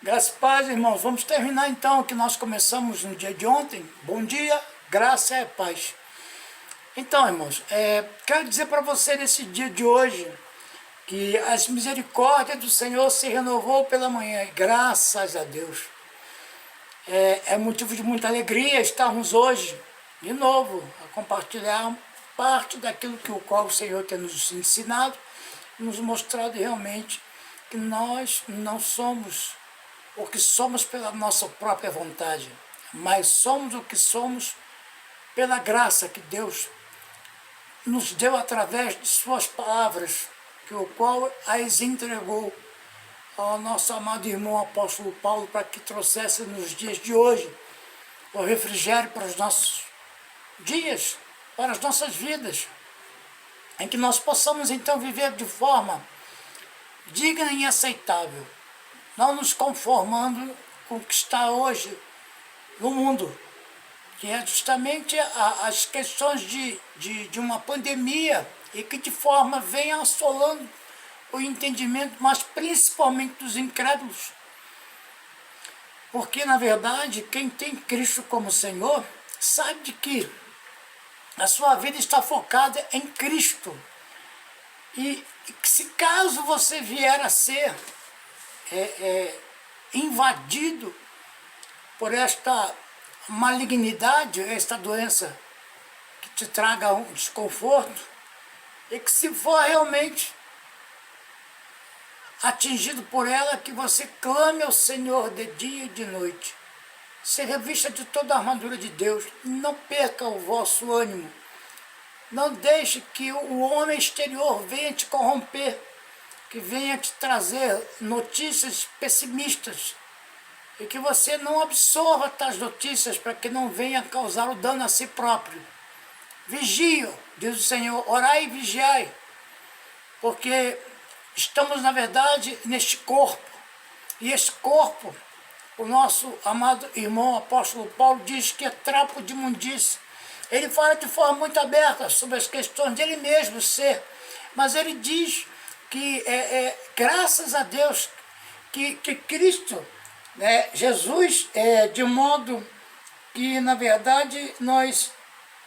Graças a paz, irmãos. Vamos terminar então o que nós começamos no dia de ontem. Bom dia, graça e paz. Então, irmãos, quero dizer para você nesse dia de hoje que as misericórdias do Senhor se renovou pela manhã, e graças a Deus. É motivo de muita alegria estarmos hoje, de novo, a compartilhar parte daquilo que o qual o Senhor tem nos ensinado, nos mostrado realmente que nós não somos o que somos pela nossa própria vontade, mas somos o que somos pela graça que Deus nos deu através de suas palavras, que o qual as entregou ao nosso amado irmão apóstolo Paulo para que trouxesse nos dias de hoje o refrigério para os nossos dias, para as nossas vidas, em que nós possamos então viver de forma digna e aceitável, não nos conformando com o que está hoje no mundo, que é justamente as questões de uma pandemia e que de forma vem assolando o entendimento, mas principalmente dos incrédulos. Porque, na verdade, quem tem Cristo como Senhor, sabe de que a sua vida está focada em Cristo. E que se caso você vier a ser invadido por esta malignidade, esta doença que te traga um desconforto, e que se for realmente atingido por ela, que você clame ao Senhor de dia e de noite. Se revista de toda a armadura de Deus, não perca o vosso ânimo, não deixe que o homem exterior venha te corromper, que venha te trazer notícias pessimistas, e que você não absorva tais notícias para que não venha causar o dano a si próprio. Vigie, diz o Senhor, orai e vigiai, porque estamos, na verdade, neste corpo, e este corpo, o nosso amado irmão apóstolo Paulo diz que é trapo de imundície. Ele fala de forma muito aberta sobre as questões dele mesmo ser, mas ele diz que graças a Deus que Cristo, Jesus, de modo que, na verdade, nós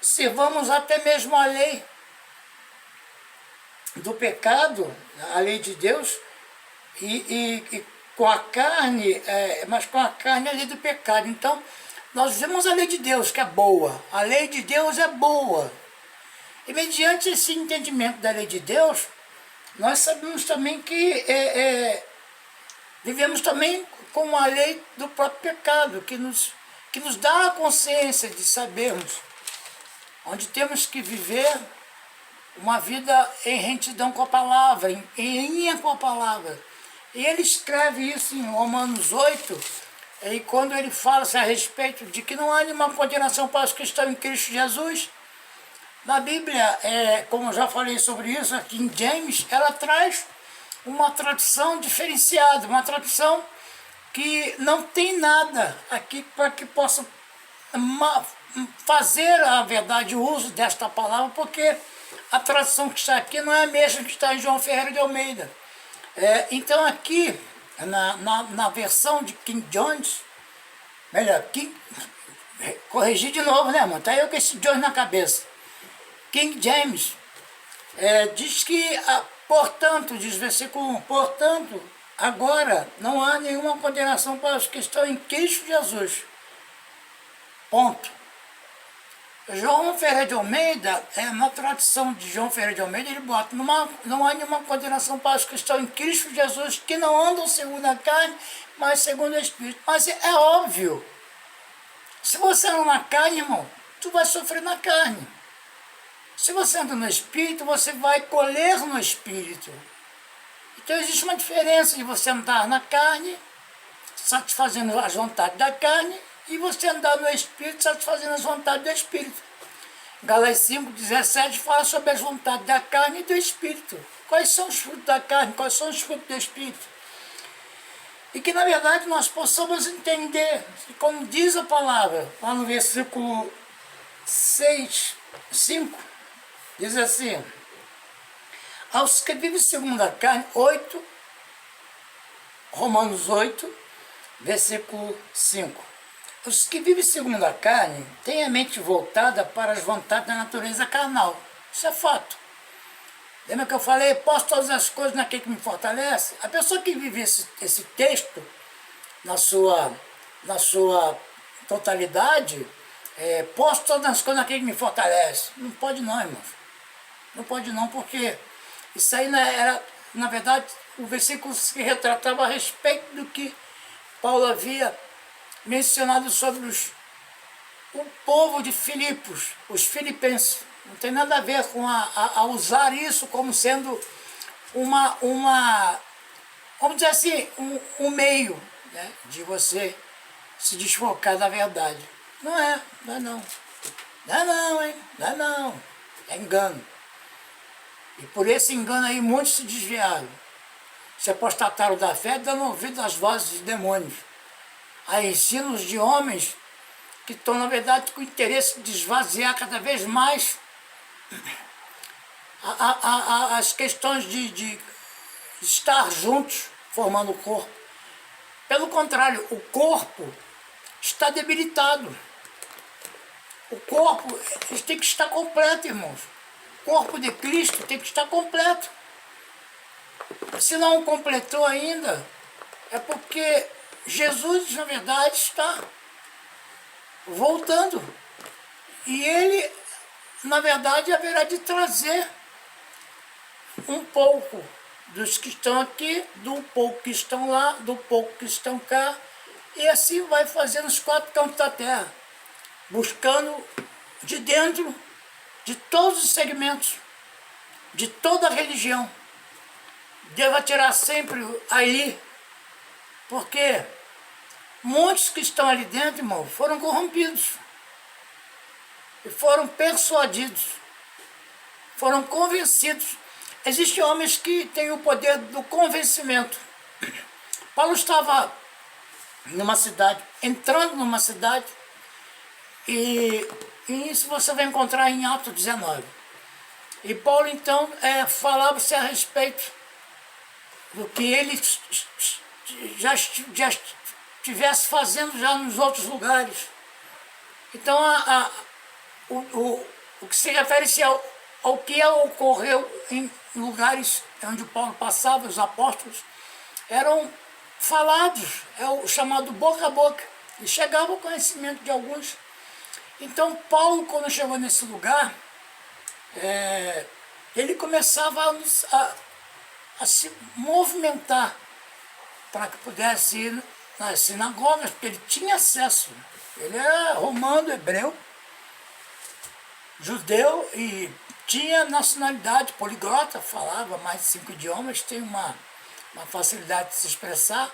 servamos até mesmo a lei do pecado, a lei de Deus, e com a carne, mas com a carne a lei do pecado. Então, nós vemos a lei de Deus, que é boa. A lei de Deus é boa. E mediante esse entendimento da lei de Deus, nós sabemos também que vivemos também com a lei do próprio pecado, que nos dá a consciência de sabermos onde temos que viver uma vida em retidão com a palavra, em linha com a palavra. E ele escreve isso em Romanos 8, e quando ele fala a respeito de que não há nenhuma condenação para os que estão em Cristo Jesus. Na Bíblia, como eu já falei sobre isso, aqui em James, ela traz uma tradução diferenciada, uma tradução que não tem nada aqui para que possa fazer, a verdade, o uso desta palavra, porque a tradução que está aqui não é a mesma que está em João Ferreira de Almeida. Então aqui, na versão de King James, corrigir de novo, né, mano? Tá eu com esse James na cabeça. King James diz que, portanto, diz versículo 1, portanto, agora não há nenhuma condenação para os que estão em Cristo Jesus. Ponto. João Ferreira de Almeida, na tradução de João Ferreira de Almeida, ele bota, não há nenhuma condenação para os que estão em Cristo Jesus, que não andam segundo a carne, mas segundo o Espírito. Mas é óbvio, se você anda na carne, irmão, tu vai sofrer na carne. Se você anda no Espírito, você vai colher no Espírito. Então existe uma diferença de você andar na carne, satisfazendo as vontades da carne, e você andar no Espírito, satisfazendo as vontades do Espírito. Gálatas 5:17 fala sobre as vontades da carne e do Espírito. Quais são os frutos da carne, quais são os frutos do Espírito? E que, na verdade, nós possamos entender, como diz a palavra, lá no versículo 5, diz assim, aos que vivem segundo a carne, Romanos 8, versículo 5. Os que vivem segundo a carne têm a mente voltada para as vontades da natureza carnal. Isso é fato. Lembra que eu falei, posso todas as coisas naquele que me fortalece? A pessoa que vive esse texto na sua totalidade, posso todas as coisas naquele que me fortalece. Não pode não, irmãos. Não pode não, porque isso aí era, na verdade, o versículo se retratava a respeito do que Paulo havia mencionado sobre o povo de Filipos, os filipenses. Não tem nada a ver com a usar isso como sendo vamos dizer assim, um meio, né, de você se desfocar da verdade. Não é não. Não é não, hein? Não é não. É engano. E por esse engano aí muitos se desviaram. Se apostataram da fé, dando ouvido às vozes de demônios, a ensinos de homens que estão, na verdade, com o interesse de esvaziar cada vez mais as questões de estar juntos, formando o corpo. Pelo contrário, o corpo está debilitado. O corpo tem que estar completo, irmãos. O corpo de Cristo tem que estar completo. Se não completou ainda, é porque Jesus, na verdade, está voltando. E ele, na verdade, haverá de trazer um pouco dos que estão aqui, do pouco que estão lá, do pouco que estão cá, e assim vai fazendo os 4 cantos da terra, buscando de dentro de todos os segmentos, de toda a religião. Deus vai tirar sempre aí, porque muitos que estão ali dentro, irmão, foram corrompidos, e foram persuadidos, foram convencidos. Existem homens que têm o poder do convencimento. Paulo estava numa cidade, entrando numa cidade, e isso você vai encontrar em Atos 19. E Paulo, então, falava-se a respeito do que ele já estivesse fazendo já nos outros lugares. Então, o que se refere-se ao que ocorreu em lugares onde Paulo passava, os apóstolos, eram falados, é o chamado boca a boca, e chegava ao conhecimento de alguns. Então, Paulo, quando chegou nesse lugar, ele começava a se movimentar para que pudesse ir nas sinagogas, porque ele tinha acesso. Ele era romano, hebreu, judeu e tinha nacionalidade poliglota, falava mais de 5 idiomas, tem uma facilidade de se expressar,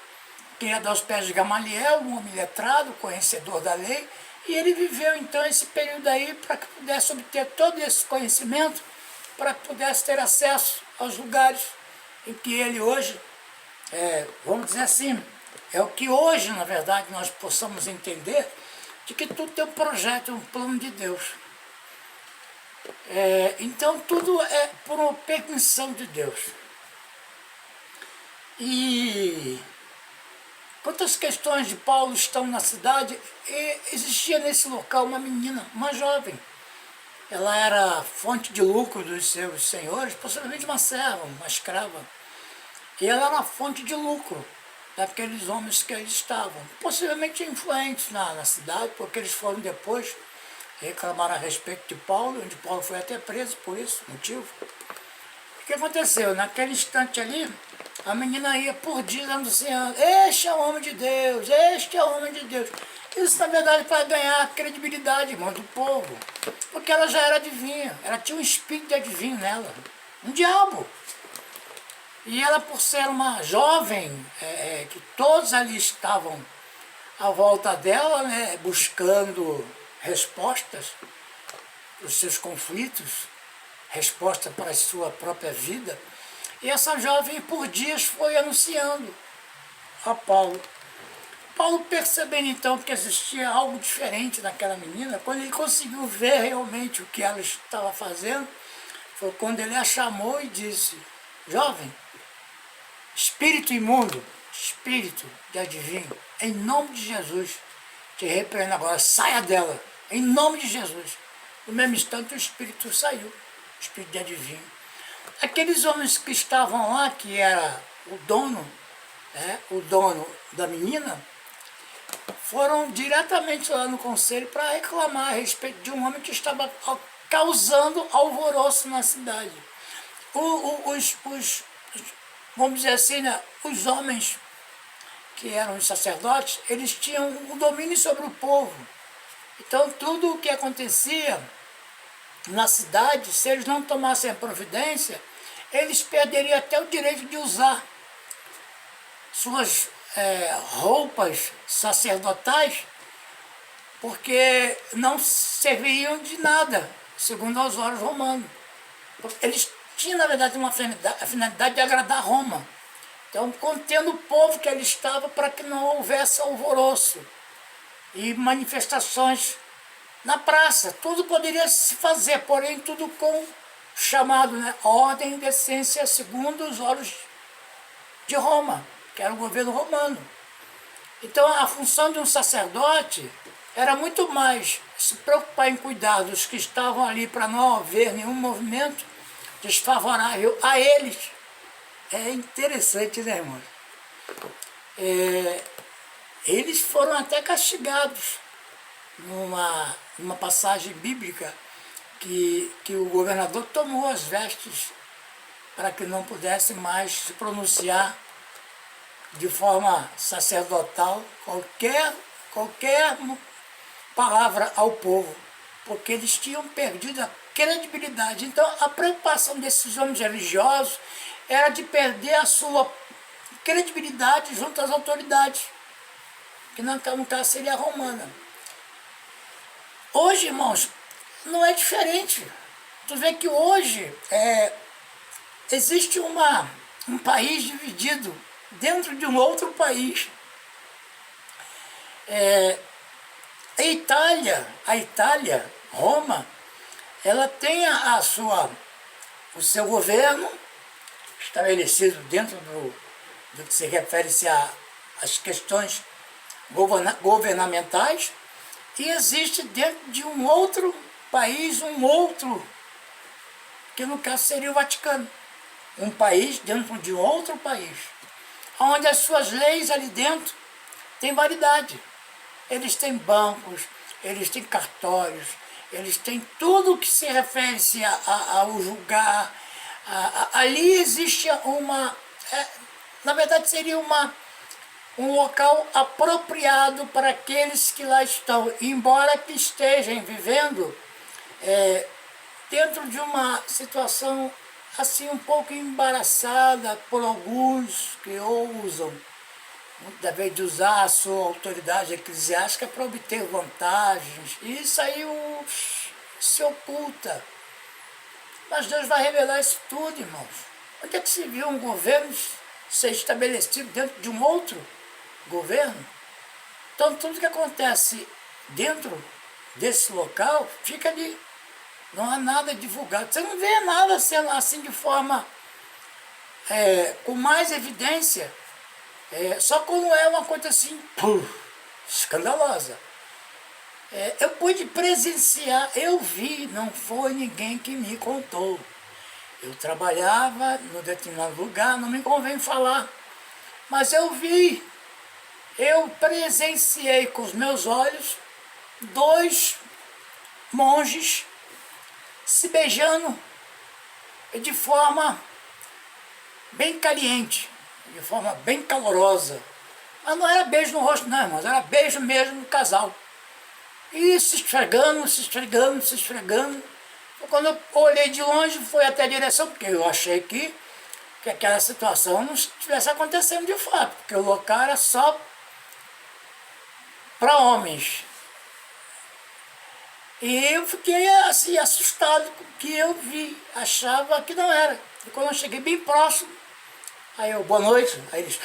queria dar os pés de Gamaliel, um homem letrado, conhecedor da lei, e ele viveu então esse período aí para que pudesse obter todo esse conhecimento, para que pudesse ter acesso aos lugares em que ele hoje, vamos dizer assim, é o que hoje, na verdade, nós possamos entender, de que tudo tem um projeto, um plano de Deus. Então tudo é por uma permissão de Deus. E quantas questões de Paulo estão na cidade, existia nesse local uma menina, uma jovem. Ela era fonte de lucro dos seus senhores, possivelmente uma serva, uma escrava. E ela era fonte de lucro daqueles homens que ali estavam, possivelmente influentes na cidade, porque eles foram depois reclamaram a respeito de Paulo, onde Paulo foi até preso por esse motivo. O que aconteceu? Naquele instante ali, a menina ia por dia dando assim, este é o homem de Deus, este é o homem de Deus. Isso, na verdade, para ganhar credibilidade, irmão, do povo. Porque ela já era adivinha, ela tinha um espírito de adivinho nela, um diabo. E ela, por ser uma jovem, que todos ali estavam à volta dela, né, buscando respostas para os seus conflitos, resposta para a sua própria vida. E essa jovem por dias foi anunciando a Paulo. Paulo, percebendo então que existia algo diferente naquela menina, quando ele conseguiu ver realmente o que ela estava fazendo, foi quando ele a chamou e disse: jovem, espírito imundo, espírito de adivinho, em nome de Jesus, te repreendo agora, saia dela, em nome de Jesus. No mesmo instante o espírito saiu, o espírito de adivinho. Aqueles homens que estavam lá, que era o dono da menina, foram diretamente lá no conselho para reclamar a respeito de um homem que estava causando alvoroço na cidade. Vamos dizer assim, né, os homens que eram os sacerdotes, eles tinham um domínio sobre o povo. Então tudo o que acontecia na cidade, se eles não tomassem a providência, eles perderiam até o direito de usar suas roupas sacerdotais, porque não serviriam de nada, segundo os olhos romanos. Eles tinham, na verdade, uma finalidade de agradar Roma. Então, contendo o povo que ali estava para que não houvesse alvoroço e manifestações na praça. Tudo poderia se fazer, porém tudo com chamado, né, ordem e decência segundo os olhos de Roma, que era o governo romano. Então a função de um sacerdote era muito mais se preocupar em cuidar dos que estavam ali para não haver nenhum movimento desfavorável a eles. É interessante, né, irmão? Eles foram até castigados numa passagem bíblica que o governador tomou as vestes para que não pudesse mais se pronunciar de forma sacerdotal qualquer palavra ao povo, porque eles tinham perdido a credibilidade. Então a preocupação desses homens religiosos era de perder a sua credibilidade junto às autoridades, que no caso seria a romana. Hoje, irmãos, não é diferente. Tu vê que hoje existe um país dividido dentro de um outro país. A Itália, Roma, ela tem o seu governo estabelecido dentro do que se refere-se às questões governamentais, e existe dentro de um outro país, que no caso seria o Vaticano. Um país dentro de outro país, onde as suas leis ali dentro têm validade. Eles têm bancos, eles têm cartórios, eles têm tudo que se refere-se ao julgar. Ali existe na verdade seria um local apropriado para aqueles que lá estão, embora que estejam vivendo dentro de uma situação assim um pouco embaraçada por alguns que ousam, da vez de usar a sua autoridade eclesiástica para obter vantagens. E isso aí se oculta. Mas Deus vai revelar isso tudo, irmãos. Onde é que se viu um governo ser estabelecido dentro de um outro governo? Então tudo que acontece dentro desse local fica ali. Não há nada divulgado. Você não vê nada sendo assim de forma com mais evidência. Só quando é uma coisa assim, escandalosa. Eu pude presenciar, eu vi, não foi ninguém que me contou. Eu trabalhava no determinado lugar, não me convém falar, mas eu vi, eu presenciei com os meus olhos 2 monges se beijando de forma bem caliente, de forma bem calorosa. Mas não era beijo no rosto não, irmãos, era beijo mesmo no casal. E se esfregando, se esfregando, se esfregando. Quando eu olhei de longe, foi até a direção, porque eu achei que aquela situação não estivesse acontecendo de fato, porque o local era só para homens. E eu fiquei assim, assustado com o que eu vi, achava que não era. E quando eu cheguei bem próximo, aí eu, boa noite, aí eles,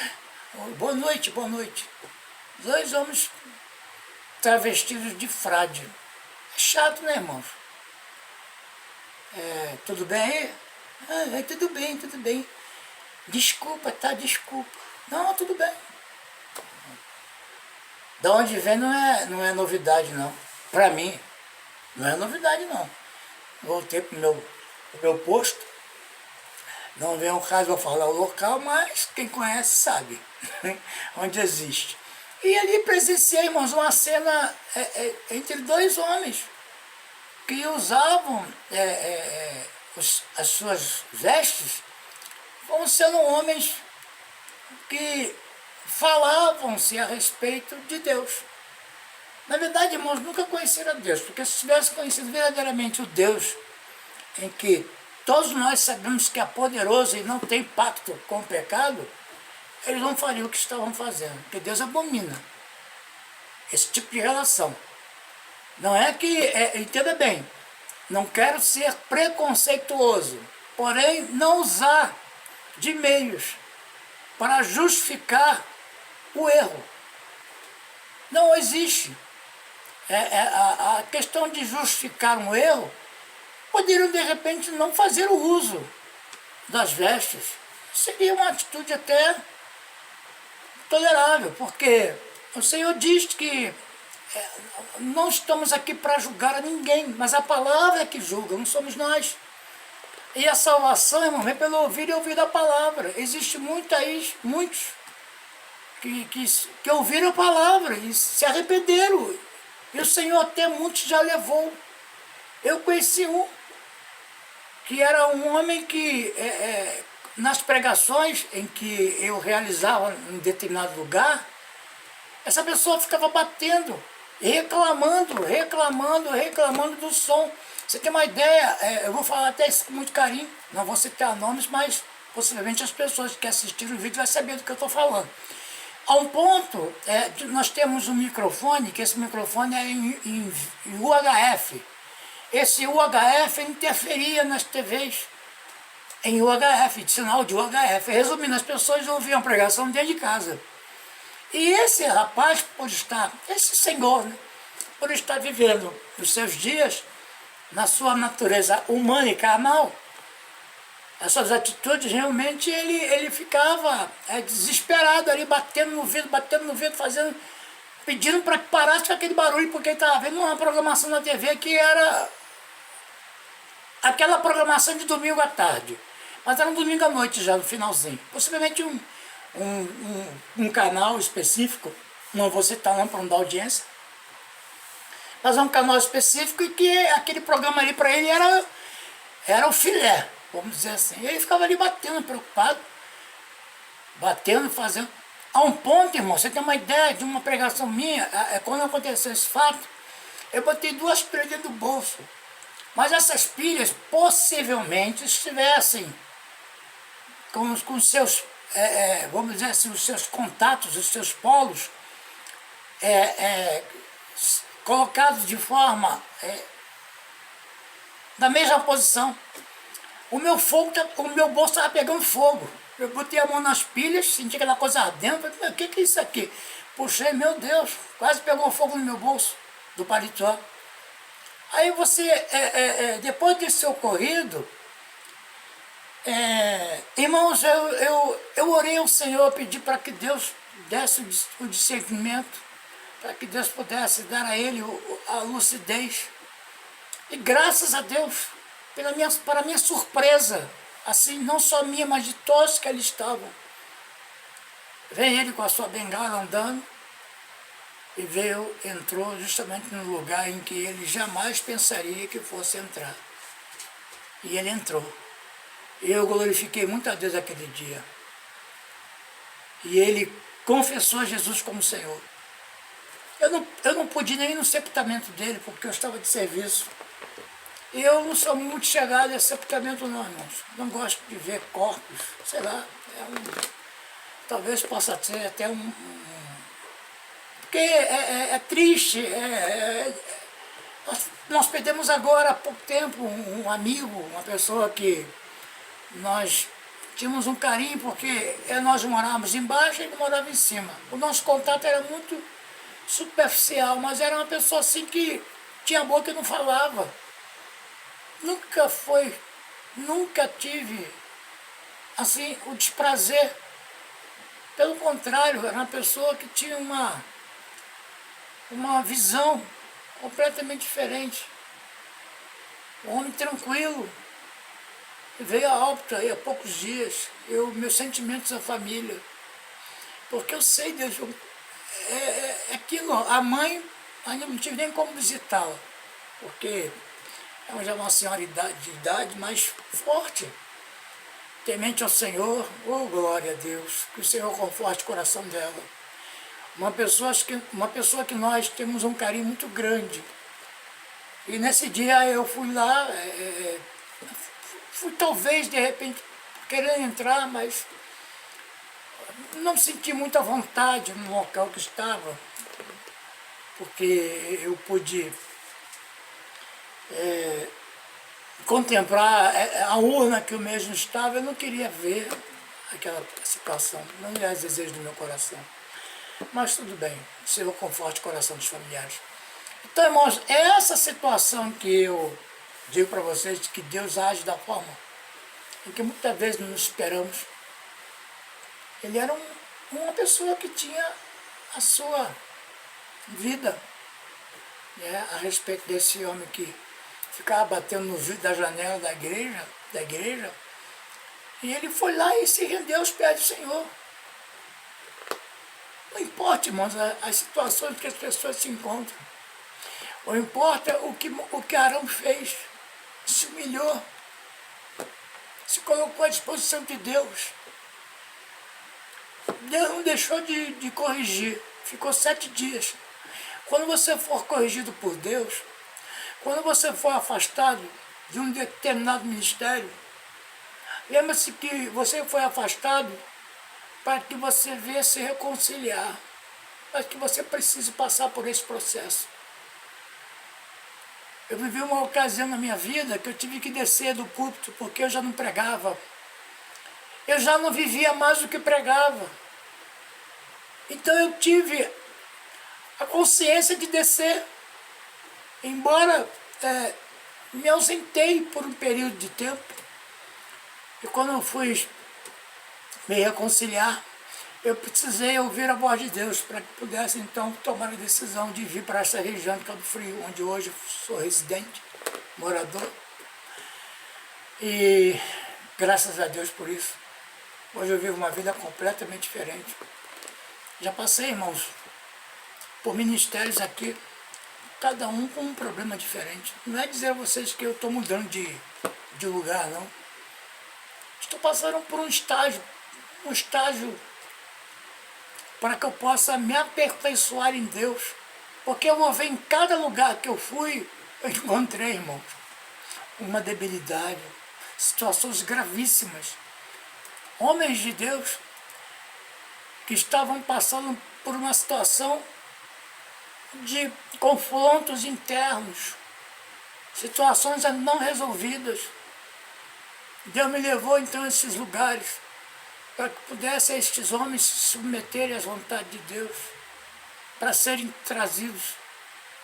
boa noite, boa noite. 2 homens travestidos de frade. É chato, né, irmãos? Tudo bem aí? Tudo bem, tudo bem. Desculpa, tá, desculpa. Não, tudo bem. Da onde vem não é novidade não. Para mim, não é novidade não. Voltei pro meu posto. Não vem o caso eu falar o local, mas quem conhece sabe onde existe. E ali presenciei, irmãos, uma cena entre dois homens que usavam as suas vestes como sendo homens que falavam-se a respeito de Deus. Na verdade, irmãos, nunca conheceram a Deus, porque se tivessem conhecido verdadeiramente o Deus em que todos nós sabemos que é poderoso e não tem pacto com o pecado, eles não fariam o que estavam fazendo, porque Deus abomina esse tipo de relação. Não é que, entenda bem, não quero ser preconceituoso, porém não usar de meios para justificar o erro. Não existe. A questão de justificar um erro, poderiam de repente não fazer o uso das vestes. Seria uma atitude até tolerável, porque o Senhor diz que não estamos aqui para julgar a ninguém, mas a palavra é que julga, não somos nós. E a salvação, irmão, vem pelo ouvir e ouvir a palavra. Existe muitos que ouviram a palavra e se arrependeram. E o Senhor até muitos já levou. Eu conheci um, que era um homem que, nas pregações em que eu realizava em determinado lugar, essa pessoa ficava batendo, reclamando do som. Você tem uma ideia, eu vou falar até isso com muito carinho, não vou citar nomes, mas possivelmente as pessoas que assistiram o vídeo vão saber do que eu estou falando. A um ponto, nós temos um microfone, que esse microfone é em UHF. Esse UHF interferia nas TVs, em UHF, de sinal de UHF. Resumindo, as pessoas ouviam a pregação dentro de casa. E esse rapaz, esse senhor, né, por estar vivendo os seus dias na sua natureza humana e carnal, as suas atitudes, realmente ele ficava desesperado ali, batendo no vidro, pedindo para que parasse com aquele barulho, porque ele estava vendo uma programação na TV que era aquela programação de domingo à tarde, mas era um domingo à noite já, no finalzinho. Possivelmente um canal específico, não vou citar não para não dar audiência, mas é um canal específico e que aquele programa ali para ele era o filé, vamos dizer assim. E ele ficava ali batendo, preocupado, fazendo. A um ponto, irmão, você tem uma ideia de uma pregação minha, quando aconteceu esse fato, eu botei 2 pilhas dentro do bolso. Mas essas pilhas possivelmente estivessem com os seus, vamos dizer assim, os seus contatos, os seus polos, colocados de forma da mesma posição. O meu bolso estava pegando fogo. Eu botei a mão nas pilhas, senti aquela coisa ardendo, falei, o que é isso aqui? Puxei, meu Deus, quase pegou fogo no meu bolso, do paletó. Aí você, depois desse ocorrido, irmãos, eu orei ao Senhor, pedi para que Deus desse o discernimento, para que Deus pudesse dar a ele a lucidez. E graças a Deus, para minha surpresa, assim, não só minha, mas de todos que ali estavam, vem ele com a sua bengala andando, e entrou justamente no lugar em que ele jamais pensaria que fosse entrar. E ele entrou. E eu glorifiquei muito a Deus aquele dia. E ele confessou a Jesus como Senhor. Eu não pude nem ir no sepultamento dele, porque eu estava de serviço. E eu não sou muito chegado a sepultamento não, irmãos. Não gosto de ver corpos, sei lá. Talvez possa ser até porque é triste. Nós perdemos agora há pouco tempo um amigo, uma pessoa que nós tínhamos um carinho, porque nós morávamos embaixo e ele morava em cima. O nosso contato era muito superficial, mas era uma pessoa assim que tinha boca e não falava. Nunca tive assim o desprazer. Pelo contrário, era uma pessoa que tinha uma visão completamente diferente. Um homem tranquilo. Veio a óbito aí há poucos dias. Meus sentimentos à família. Porque eu sei, Deus, aquilo, a mãe, ainda não tive nem como visitá-la. Porque ela já é uma senhora de idade, mas forte. Temente ao Senhor, oh glória a Deus, que o Senhor conforte o coração dela. Uma pessoa que nós temos um carinho muito grande. E nesse dia eu fui lá, fui talvez de repente querendo entrar, mas não senti muita vontade no local que estava, porque eu pude contemplar a urna que eu mesmo estava. Eu não queria ver aquela situação, não é os desejos do meu coração. Mas tudo bem, o Senhor conforte o coração dos familiares. Então, irmãos, é essa situação que eu digo para vocês, de que Deus age da forma em que muitas vezes não esperamos. Ele era uma pessoa que tinha a sua vida, né, a respeito desse homem que ficava batendo no vidro da janela da igreja, e ele foi lá e se rendeu aos pés do Senhor. Não importa, irmãos, as situações que as pessoas se encontram. Não importa o que Arão fez. Se humilhou. Se colocou à disposição de Deus. Deus não deixou de corrigir. Ficou 7 dias. Quando você for corrigido por Deus, quando você for afastado de um determinado ministério, lembra-se que você foi afastado para que você venha se reconciliar, para que você precise passar por esse processo. Eu vivi uma ocasião na minha vida que eu tive que descer do púlpito porque eu já não pregava. Eu já não vivia mais do que pregava. Então eu tive a consciência de descer. Embora me ausentei por um período de tempo. E quando eu fui me reconciliar, eu precisei ouvir a voz de Deus para que pudesse então tomar a decisão de vir para essa região de Cabo Frio, onde hoje sou residente, morador. E graças a Deus por isso. Hoje eu vivo uma vida completamente diferente. Já passei, irmãos, por ministérios aqui, cada um com um problema diferente. Não é dizer a vocês que eu estou mudando de lugar, não. Estou passando por um estágio para que eu possa me aperfeiçoar em Deus. Porque eu vou ver em cada lugar que eu fui, eu encontrei, irmãos, uma debilidade, situações gravíssimas. Homens de Deus que estavam passando por uma situação de confrontos internos, situações não resolvidas. Deus me levou então a esses lugares para que pudessem estes homens se submeterem às vontades de Deus, para serem trazidos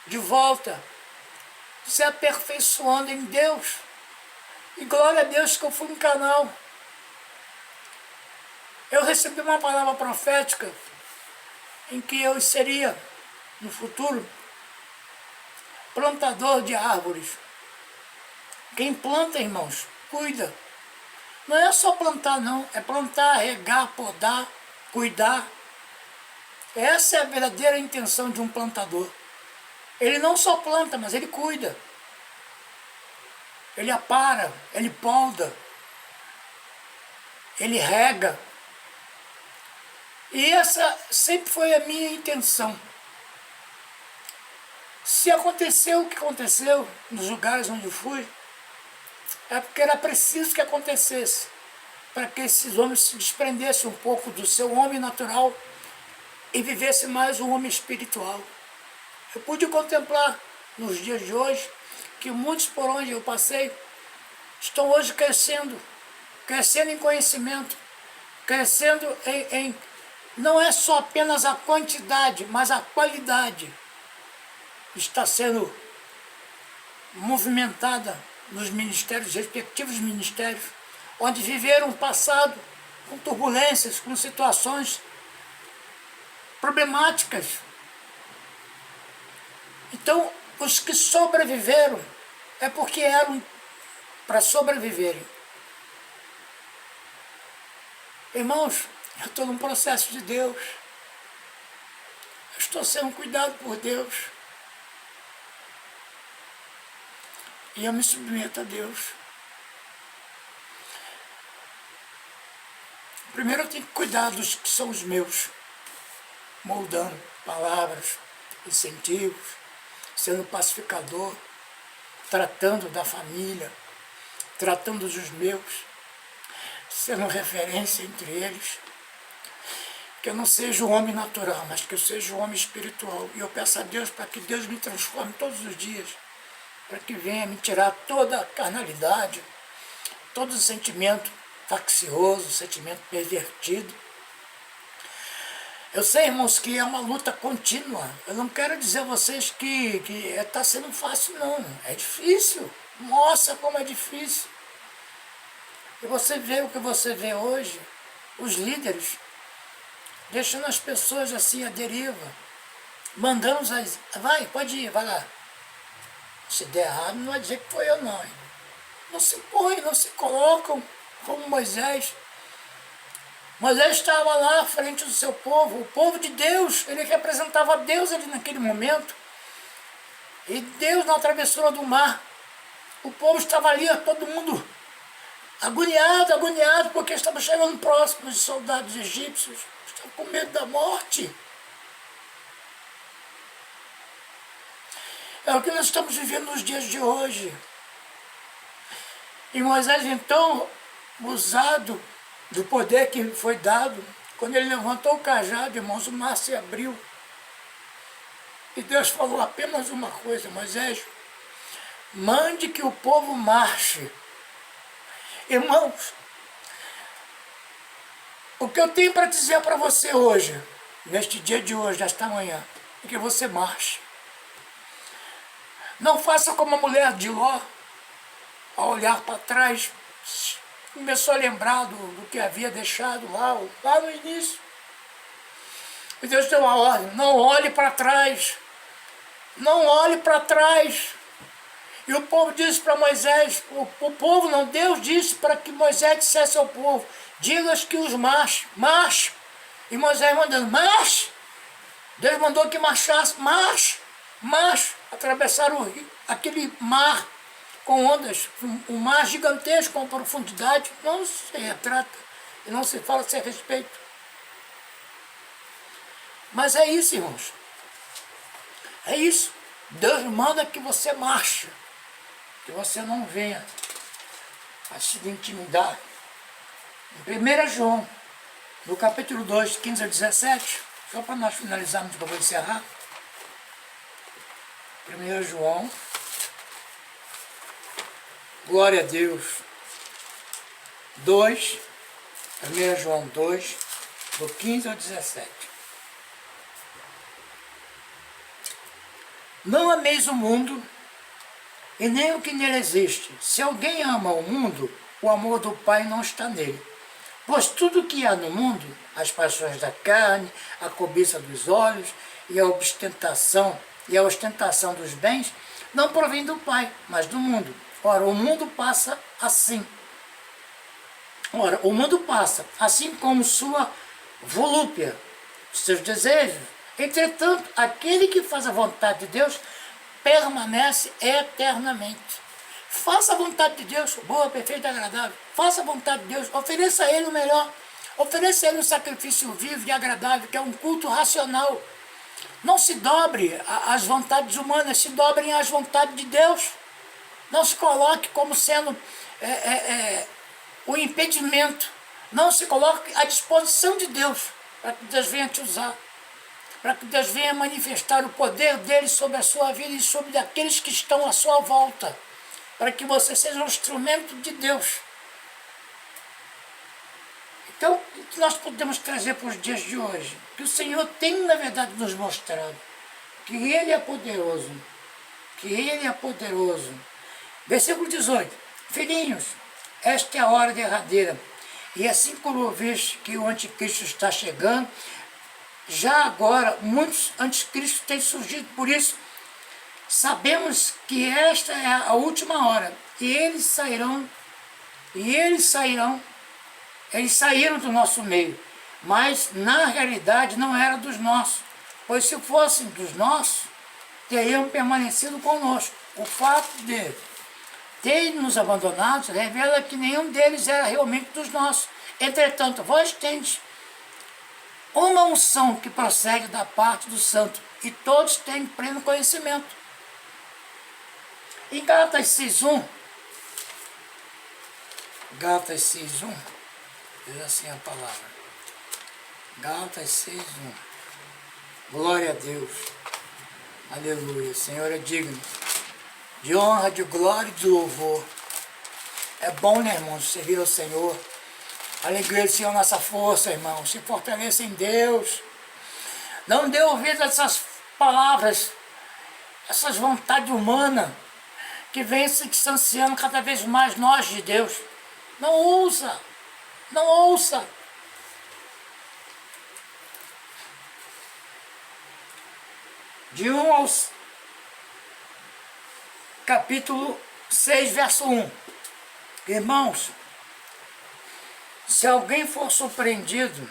de volta, se aperfeiçoando em Deus. E glória a Deus que eu fui um canal. Eu recebi uma palavra profética em que eu seria, no futuro, plantador de árvores. Quem planta, irmãos, cuida. Não é só plantar, não. É plantar, regar, podar, cuidar. Essa é a verdadeira intenção de um plantador. Ele não só planta, mas ele cuida. Ele apara, ele poda, ele rega. E essa sempre foi a minha intenção. Se aconteceu o que aconteceu nos lugares onde eu fui, é porque era preciso que acontecesse, para que esses homens se desprendessem um pouco do seu homem natural e vivessem mais um homem espiritual. Eu pude contemplar nos dias de hoje que muitos por onde eu passei estão hoje crescendo em conhecimento, crescendo não é só apenas a quantidade, mas a qualidade está sendo movimentada nos ministérios, respectivos ministérios, onde viveram o passado com turbulências, com situações problemáticas. Então, os que sobreviveram é porque eram para sobreviverem. Irmãos, eu estou num processo de Deus. Eu estou sendo cuidado por Deus. E eu me submeto a Deus. Primeiro eu tenho que cuidar dos que são os meus, moldando palavras, incentivos, sendo pacificador, tratando da família, tratando dos meus, sendo referência entre eles. Que eu não seja o homem natural, mas que eu seja o homem espiritual. E eu peço a Deus para que Deus me transforme todos os dias, para que venha me tirar toda a carnalidade, todo o sentimento faccioso, sentimento pervertido. Eu sei, irmãos, que é uma luta contínua. Eu não quero dizer a vocês que está sendo fácil, não. É difícil. Nossa, como é difícil. E você vê o que você vê hoje, os líderes, deixando as pessoas assim à deriva, mandando as... Vai, pode ir, vai lá. Se der errado, não vai dizer que foi eu, não. Não se põem, não se colocam como Moisés. Moisés estava lá à frente do seu povo, o povo de Deus, ele representava Deus ali naquele momento. E Deus na travessura do mar, o povo estava ali, todo mundo agoniado, agoniado, porque estava chegando próximo de soldados egípcios, estavam com medo da morte. É o que nós estamos vivendo nos dias de hoje. E Moisés, então, usado do poder que foi dado, quando ele levantou o cajado, irmãos, o mar se abriu. E Deus falou apenas uma coisa: Moisés, mande que o povo marche. Irmãos, o que eu tenho para dizer para você hoje, neste dia de hoje, nesta manhã, é que você marche. Não faça como a mulher de Ló, ao olhar para trás, começou a lembrar do que havia deixado lá no início. E Deus deu uma ordem: não olhe para trás, não olhe para trás. E o povo disse para Moisés, o povo não, Deus disse para que Moisés dissesse ao povo: diga-os que os marche. E Moisés mandando: marche. Deus mandou que marchasse, marche. Atravessaram aquele mar com ondas, um mar gigantesco com profundidade, não se retrata e não se fala sem respeito. Mas é isso, irmãos. É isso. Deus manda que você marche, que você não venha a se intimidar. Em 1 João, no capítulo 2, 15 a 17, só para nós finalizarmos, que eu vou encerrar. 1 João, glória a Deus, 2, 1 João 2, do 15 ao 17. Não ameis o mundo, e nem o que nele existe. Se alguém ama o mundo, o amor do Pai não está nele. Pois tudo que há no mundo, as paixões da carne, a cobiça dos olhos e a ostentação dos bens, não provém do Pai, mas do mundo. Ora, o mundo passa assim como sua volúpia, seus desejos. Entretanto, aquele que faz a vontade de Deus permanece eternamente. Faça a vontade de Deus, boa, perfeita e agradável. Faça a vontade de Deus, ofereça a Ele o melhor. Ofereça a Ele um sacrifício vivo e agradável, que é um culto racional. Não se dobre às vontades humanas, se dobrem às vontades de Deus. Não se coloque como sendo o impedimento. Não se coloque à disposição de Deus, para que Deus venha te usar. Para que Deus venha manifestar o poder dele sobre a sua vida e sobre aqueles que estão à sua volta. Para que você seja um instrumento de Deus. Então, o que nós podemos trazer para os dias de hoje? Que o Senhor tem, na verdade, nos mostrado que Ele é poderoso. Que Ele é poderoso. Versículo 18. Filhinhos, esta é a hora derradeira. E assim como ouvis que o anticristo está chegando, já agora muitos anticristos têm surgido. Por isso, Sabemos que esta é a última hora, e eles saíram, eles saíram do nosso meio, mas na realidade não era dos nossos, pois se fossem dos nossos, teriam permanecido conosco. O fato de terem nos abandonado revela que nenhum deles era realmente dos nossos. Entretanto, vós tendes uma unção que procede da parte do Santo, e todos têm pleno conhecimento. Em Gálatas 6:1, diz assim a palavra. Gálatas 6:1. Glória a Deus. Aleluia. O Senhor é digno de honra, de glória e de louvor. É bom, né, irmãos, servir ao Senhor. A alegria do Senhor é nossa força, irmãos. Se fortaleça em Deus. Não dê ouvido a essas palavras, essas vontades humanas que vêm se distanciando cada vez mais nós de Deus. Não ouça. Não ouça. De 1 aos capítulo 6, verso 1. Irmãos, se alguém for surpreendido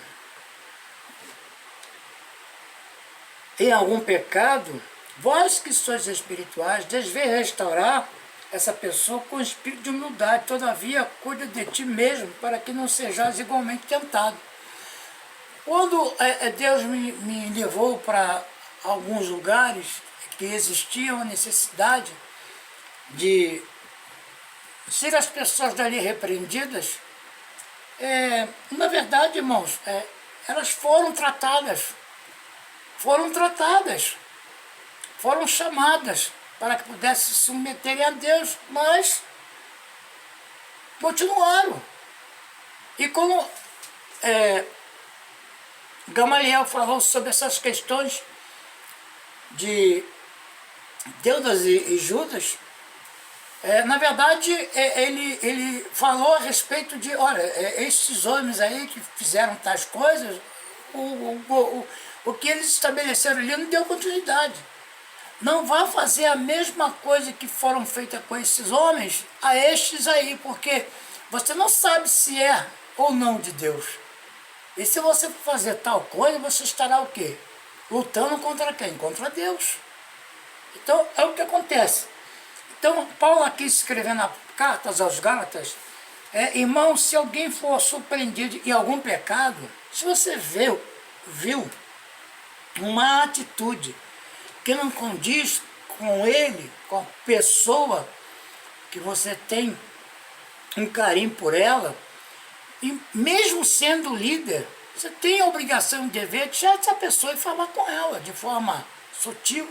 em algum pecado, vós que sois espirituais, deveis restaurar essa pessoa com espírito de humildade. Todavia, cuida de ti mesmo, para que não sejais igualmente tentado. Quando Deus me levou para alguns lugares que existia uma necessidade de ser as pessoas dali repreendidas, na verdade, irmãos, elas foram tratadas, foram chamadas para que pudessem se submeterem a Deus, mas continuaram. E como Gamaliel falou sobre essas questões de Teudas e Judas, na verdade, ele falou a respeito de, olha, estes homens aí que fizeram tais coisas, o que eles estabeleceram ali não deu continuidade. Não vá fazer a mesma coisa que foram feitas com esses homens a estes aí, porque você não sabe se é ou não de Deus. E se você fazer tal coisa, você estará o quê? Lutando contra quem? Contra Deus. Então, é o que acontece. Então, Paulo aqui escrevendo as cartas aos Gálatas, irmão, se alguém for surpreendido em algum pecado, se você viu uma atitude que não condiz com ele, com a pessoa que você tem um carinho por ela, e mesmo sendo líder, você tem a obrigação de dever de tirar essa pessoa e falar com ela de forma sutil,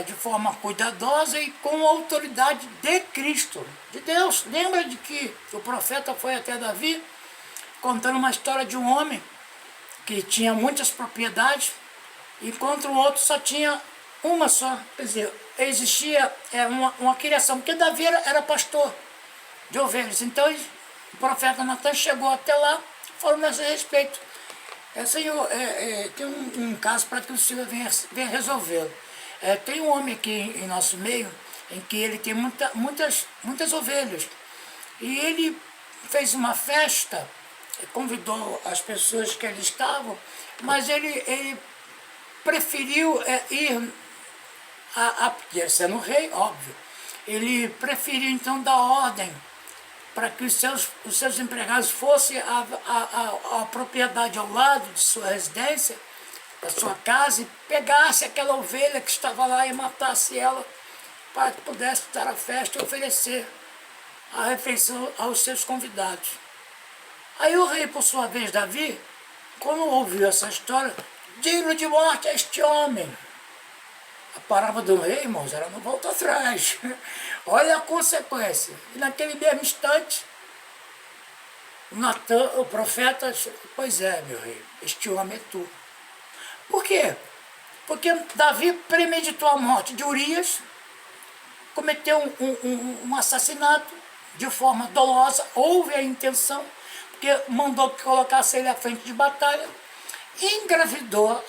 de forma cuidadosa e com a autoridade de Cristo, de Deus. Lembra de que o profeta foi até Davi, contando uma história de um homem que tinha muitas propriedades, enquanto o outro só tinha uma só. Quer dizer, existia uma criação, porque Davi era pastor de ovelhas. Então o profeta Natan chegou até lá, falando a esse respeito. Senhor, tem um caso para que o Senhor venha resolvê-lo. Tem um homem aqui em nosso meio, em que ele tem muitas ovelhas. E ele fez uma festa, convidou as pessoas que ali estavam, mas ele preferiu ir, sendo rei, óbvio, ele preferiu então dar ordem para que os seus empregados fossem à propriedade ao lado de sua residência, da sua casa, e pegasse aquela ovelha que estava lá e matasse ela, para que pudesse dar a festa e oferecer a refeição aos seus convidados. Aí o rei, por sua vez, Davi, quando ouviu essa história, digno de morte a este homem. A palavra do rei, irmãos, ela não volta atrás. Olha a consequência. E naquele mesmo instante, Natan, o profeta, disse, pois é, meu rei, este homem é tu. Por quê? Porque Davi premeditou a morte de Urias, cometeu um assassinato de forma dolosa, houve a intenção, porque mandou que colocasse ele à frente de batalha, engravidou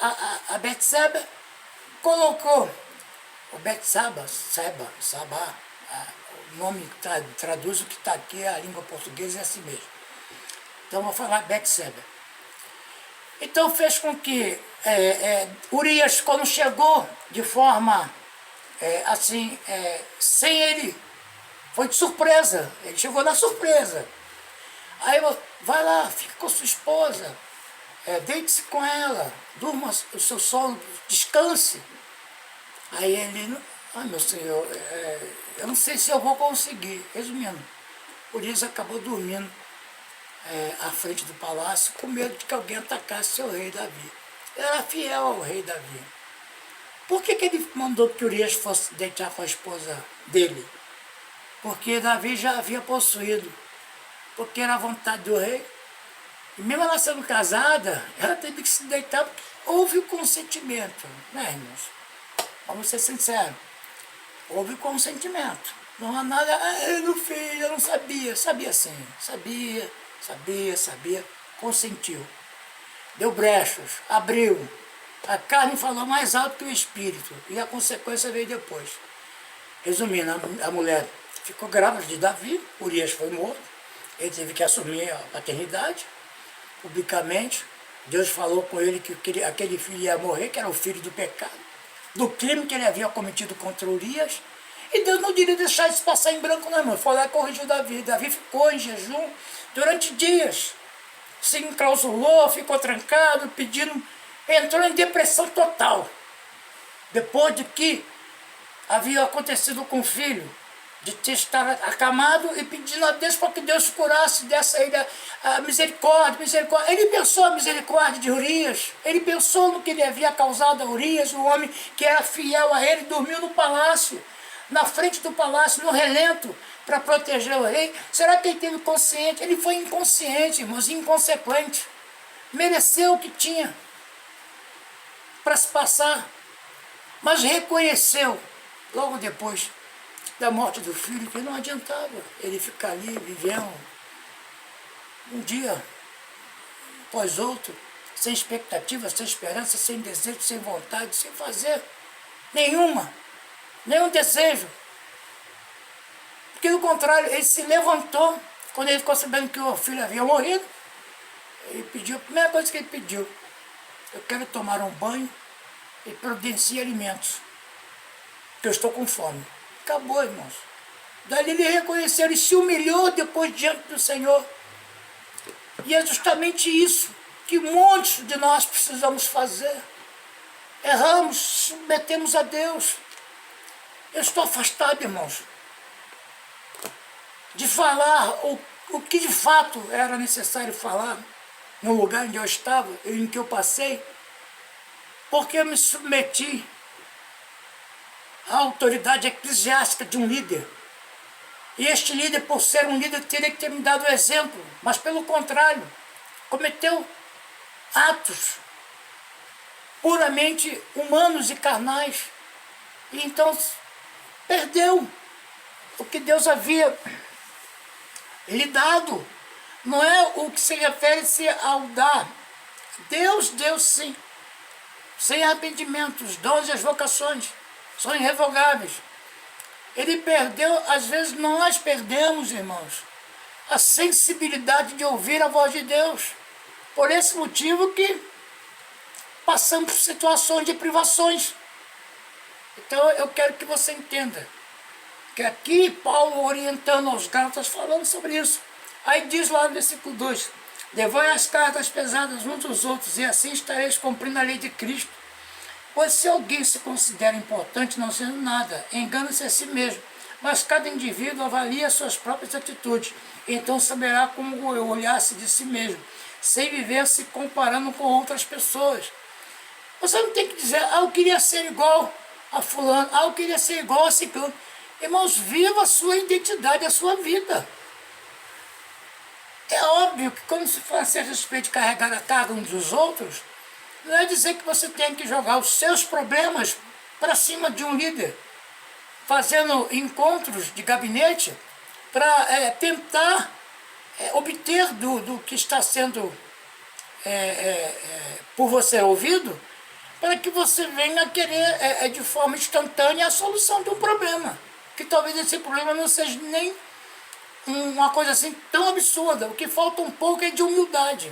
a Betseba, colocou o Betsaba, Sabá, o nome traduz o que está aqui, a língua portuguesa é assim mesmo. Então vou falar Betsaba. Então fez com que Urias, quando chegou de forma assim, sem ele, foi de surpresa, ele chegou na surpresa. Aí vai lá, fica com sua esposa, deite-se com ela, durma o seu sono, descanse. Aí ele, meu senhor, eu não sei se eu vou conseguir. Resumindo, Urias acabou dormindo à frente do palácio com medo de que alguém atacasse seu rei Davi. Ele era fiel ao rei Davi. Por que ele mandou que Urias fosse deitar com a esposa dele? Porque Davi já havia possuído, porque era a vontade do rei. E mesmo ela sendo casada, ela teve que se deitar porque houve o consentimento, né, irmãos? Vamos ser sinceros. Houve consentimento. Não há nada, eu não fiz, eu não sabia. Sabia sim, sabia, consentiu. Deu brechas, abriu. A carne falou mais alto que o espírito. E a consequência veio depois. Resumindo, a mulher ficou grávida de Davi, Urias foi morto. Ele teve que assumir a paternidade, publicamente. Deus falou com ele que aquele filho ia morrer, que era o filho do pecado, do crime que ele havia cometido contra Urias. E Deus não iria deixar isso passar em branco, não, irmão. Foi lá e corrigiu Davi. Davi ficou em jejum durante dias. Se enclausurou, ficou trancado, pedindo, entrou em depressão total. Depois de que havia acontecido com o filho, de ter estado acamado e pedindo a Deus para que Deus curasse, desse a ele a misericórdia. Ele pensou a misericórdia de Urias, ele pensou no que ele havia causado a Urias, o homem que era fiel a ele, dormiu no palácio, na frente do palácio, no relento, para proteger o rei. Será que ele teve consciente? Ele foi inconsciente, irmãos, inconsequente. Mereceu o que tinha para se passar, mas reconheceu, logo depois da morte do filho, que não adiantava ele ficar ali vivendo um dia após outro, sem expectativa, sem esperança, sem desejo, sem vontade, sem fazer nenhum desejo. Porque, do contrário, ele se levantou, quando ele ficou sabendo que o filho havia morrido, ele pediu, a primeira coisa que ele pediu: eu quero tomar um banho e providencie alimentos, porque eu estou com fome. Acabou, irmãos. Daí ele reconheceu, ele se humilhou depois diante do Senhor. E é justamente isso que muitos de nós precisamos fazer. Erramos, submetemos a Deus. Eu estou afastado, irmãos, de falar o que de fato era necessário falar no lugar onde eu estava, em que eu passei, porque eu me submeti à autoridade eclesiástica de um líder. E este líder, por ser um líder, teria que ter me dado exemplo, mas pelo contrário, cometeu atos puramente humanos e carnais. E então perdeu o que Deus havia lhe dado. Não é o que se refere-se ao dar. Deus deu sim, sem arrependimento. Os dons e as vocações são irrevogáveis. Ele perdeu, às vezes nós perdemos, irmãos, a sensibilidade de ouvir a voz de Deus. Por esse motivo que passamos por situações de privações. Então eu quero que você entenda que aqui Paulo orientando aos Gálatas falando sobre isso. Aí diz lá no versículo 2: levai as cargas pesadas uns dos outros, e assim estareis cumprindo a lei de Cristo. Pois se alguém se considera importante não sendo nada, engana-se a si mesmo, mas cada indivíduo avalia as suas próprias atitudes, então saberá como olhar-se de si mesmo, sem viver se comparando com outras pessoas. Você não tem que dizer, eu queria ser igual a fulano, eu queria ser igual a ciclano. Irmãos, viva a sua identidade, a sua vida. É óbvio que quando se fala a respeito de carregar a carga uns dos outros, não é dizer que você tem que jogar os seus problemas para cima de um líder, fazendo encontros de gabinete para tentar obter do que está sendo por você ouvido, para que você venha querer, de forma instantânea, a solução de um problema. Que talvez esse problema não seja nem uma coisa assim tão absurda. O que falta um pouco é de humildade.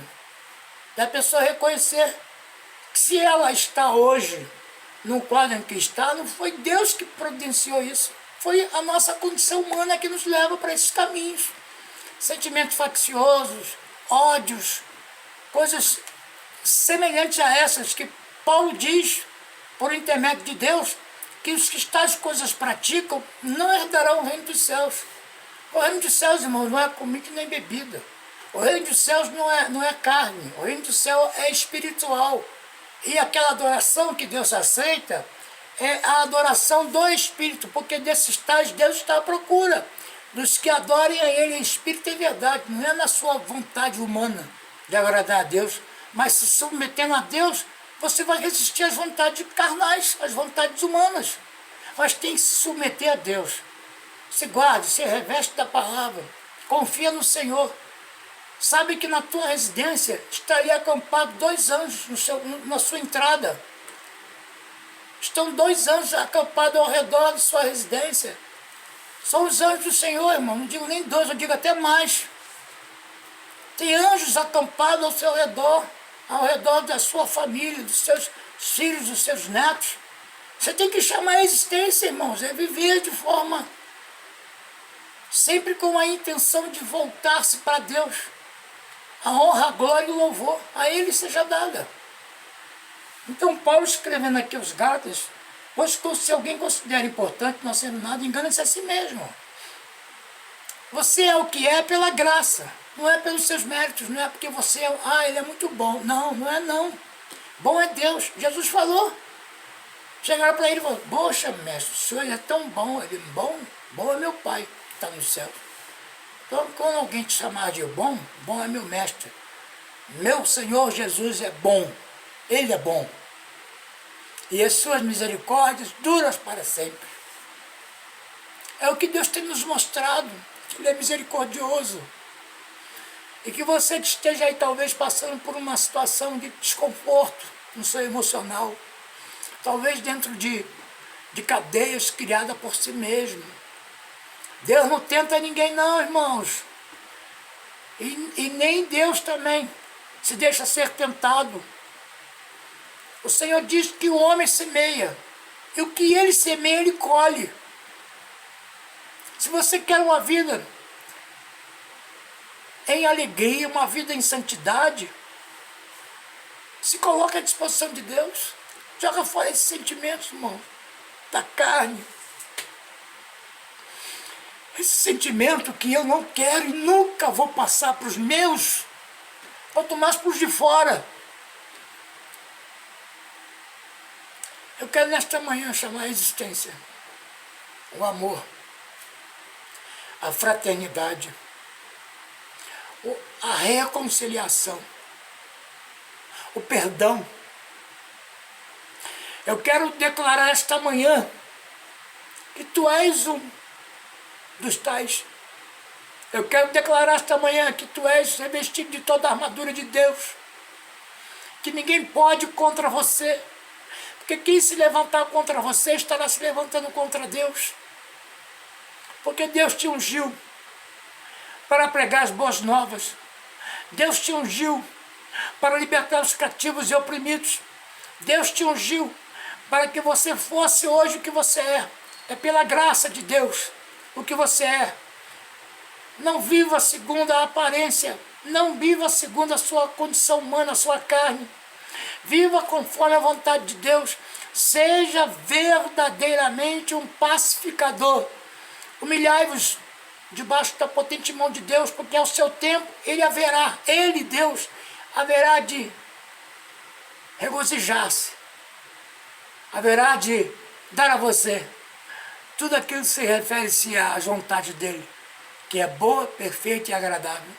Da pessoa reconhecer que se ela está hoje no quadro em que está, não foi Deus que providenciou isso. Foi a nossa condição humana que nos leva para esses caminhos. Sentimentos facciosos, ódios, coisas semelhantes a essas que Paulo diz, por intermédio de Deus, que os que tais coisas praticam não herdarão o reino dos céus. O reino dos céus, irmãos, não é comida nem bebida. O reino dos céus não é carne. O reino do céu é espiritual. E aquela adoração que Deus aceita é a adoração do Espírito, porque desses tais Deus está à procura dos que adorem a Ele em Espírito e verdade. Não é na sua vontade humana de agradar a Deus, mas se submetendo a Deus, você vai resistir às vontades carnais, às vontades humanas. Mas tem que se submeter a Deus. Se guarde, se reveste da palavra, confia no Senhor. Sabe que na tua residência estaria acampado 2 anjos na sua entrada. Estão 2 anjos acampados ao redor de sua residência. São os anjos do Senhor, irmão. Não digo nem 2, eu digo até mais. Tem anjos acampados ao redor da sua família, dos seus filhos, dos seus netos. Você tem que chamar a existência, irmãos, é viver de forma sempre com a intenção de voltar-se para Deus. A honra, a glória e o louvor a Ele seja dada. Então Paulo escrevendo aqui aos Gálatas, pois se alguém considera importante não sendo nada, engana-se a si mesmo. Você é o que é pela graça, não é pelos seus méritos, não é porque você ele é muito bom. Não, não é não. Bom é Deus. Jesus falou. Chegaram para ele e falaram, poxa, mestre, o senhor é tão bom. Ele, bom é meu Pai que está no céu. Então, quando alguém te chamar de bom, bom é meu mestre. Meu Senhor Jesus é bom. Ele é bom. E as suas misericórdias duram para sempre. É o que Deus tem nos mostrado. Ele é misericordioso. E que você esteja aí talvez passando por uma situação de desconforto no seu emocional. Talvez dentro de cadeias criadas por si mesmo. Deus não tenta ninguém não, irmãos. E nem Deus também se deixa ser tentado. O Senhor diz que o homem semeia. E o que ele semeia, ele colhe. Se você quer uma vida em alegria, uma vida em santidade, se coloca à disposição de Deus. Joga fora esses sentimentos, irmão, da carne. Esse sentimento que eu não quero e nunca vou passar para os meus, quanto mais para os de fora. Eu quero nesta manhã chamar a existência, o amor, a fraternidade, a reconciliação, o perdão. Eu quero declarar esta manhã que tu és um dos tais. Eu quero declarar esta manhã que tu és revestido de toda a armadura de Deus, que ninguém pode contra você, porque quem se levantar contra você estará se levantando contra Deus, porque Deus te ungiu para pregar as boas novas. Deus te ungiu para libertar os cativos e oprimidos. Deus te ungiu para que você fosse hoje o que você é. É pela graça de Deus o que você é. Não viva segundo a aparência, não viva segundo a sua condição humana, a sua carne. Viva conforme a vontade de Deus. Seja verdadeiramente um pacificador. Humilhai-vos debaixo da potente mão de Deus, porque ao seu tempo Ele, Deus, haverá de regozijar-se, haverá de dar a você tudo aquilo que se refere-se à vontade dEle, que é boa, perfeita e agradável.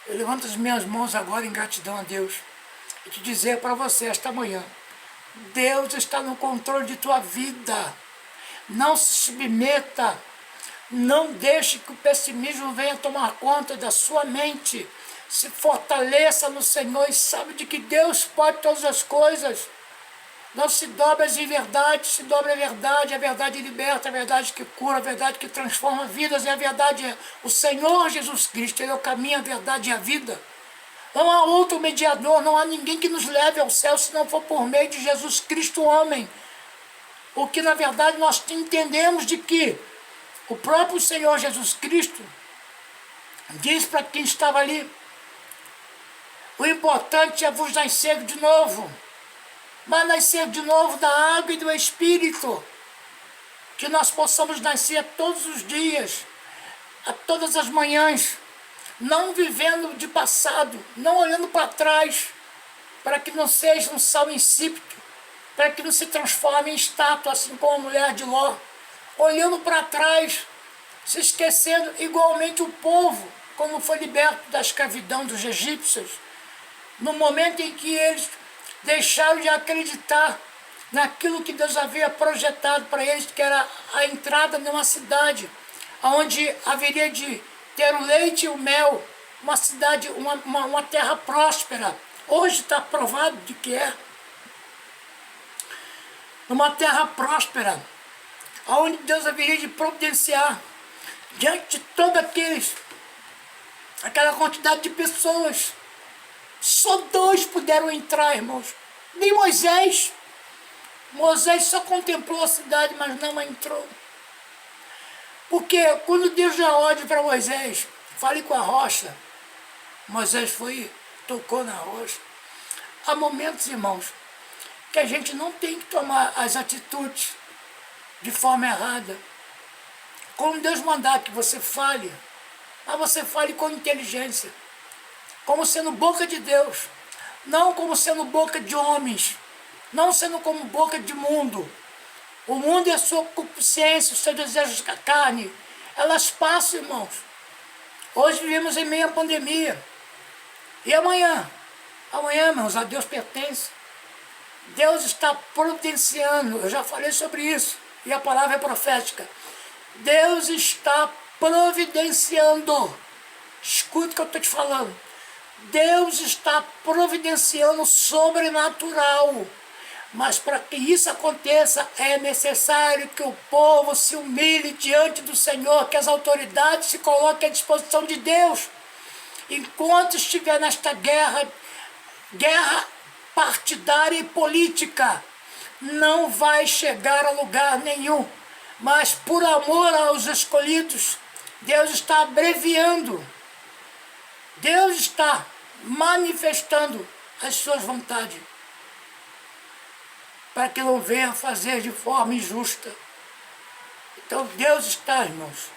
Eu levanto as minhas mãos agora em gratidão a Deus e te dizer para você esta manhã, Deus está no controle de tua vida. Não se submeta, não deixe que o pessimismo venha tomar conta da sua mente. Se fortaleça no Senhor e sabe de que Deus pode todas as coisas. Não se dobre em verdade, se dobre a verdade liberta, a verdade que cura, a verdade que transforma vidas, e a verdade é o Senhor Jesus Cristo, Ele é o caminho, a verdade e a vida. Não há outro mediador, não há ninguém que nos leve ao céu se não for por meio de Jesus Cristo, homem. O que na verdade nós entendemos de que o próprio Senhor Jesus Cristo diz para quem estava ali: o importante é vos nascer de novo, mas nascer de novo da água e do Espírito, que nós possamos nascer todos os dias, a todas as manhãs, não vivendo de passado, não olhando para trás, para que não seja um sal insípido, para que não se transforme em estátua, assim como a mulher de Ló, olhando para trás, se esquecendo igualmente o povo, como foi liberto da escravidão dos egípcios, no momento em que eles deixaram de acreditar naquilo que Deus havia projetado para eles, que era a entrada numa cidade, onde haveria de ter o leite e o mel, uma cidade, uma terra próspera. Hoje está provado de que é uma terra próspera, onde Deus haveria de providenciar, diante de toda aquela quantidade de pessoas. Só 2 puderam entrar, irmãos. Nem Moisés. Moisés só contemplou a cidade, mas não entrou. Porque quando Deus dá ordem para Moisés, fale com a rocha, Moisés foi e tocou na rocha. Há momentos, irmãos, que a gente não tem que tomar as atitudes de forma errada. Quando Deus mandar que você fale, mas você fale com inteligência, como sendo boca de Deus, não como sendo boca de homens, não sendo como boca de mundo. O mundo é a sua concupiscência, os seus desejos da carne, elas passam, irmãos. Hoje vivemos em meio à pandemia. E amanhã? Amanhã, irmãos, a Deus pertence. Deus está providenciando, eu já falei sobre isso, e a palavra é profética. Deus está providenciando. Escuta o que eu estou te falando. Deus está providenciando sobrenatural. Mas para que isso aconteça, é necessário que o povo se humilhe diante do Senhor, que as autoridades se coloquem à disposição de Deus. Enquanto estiver nesta guerra partidária e política, não vai chegar a lugar nenhum. Mas por amor aos escolhidos, Deus está abreviando, Deus está manifestando as suas vontades, para que não venha fazer de forma injusta. Então Deus está, irmãos,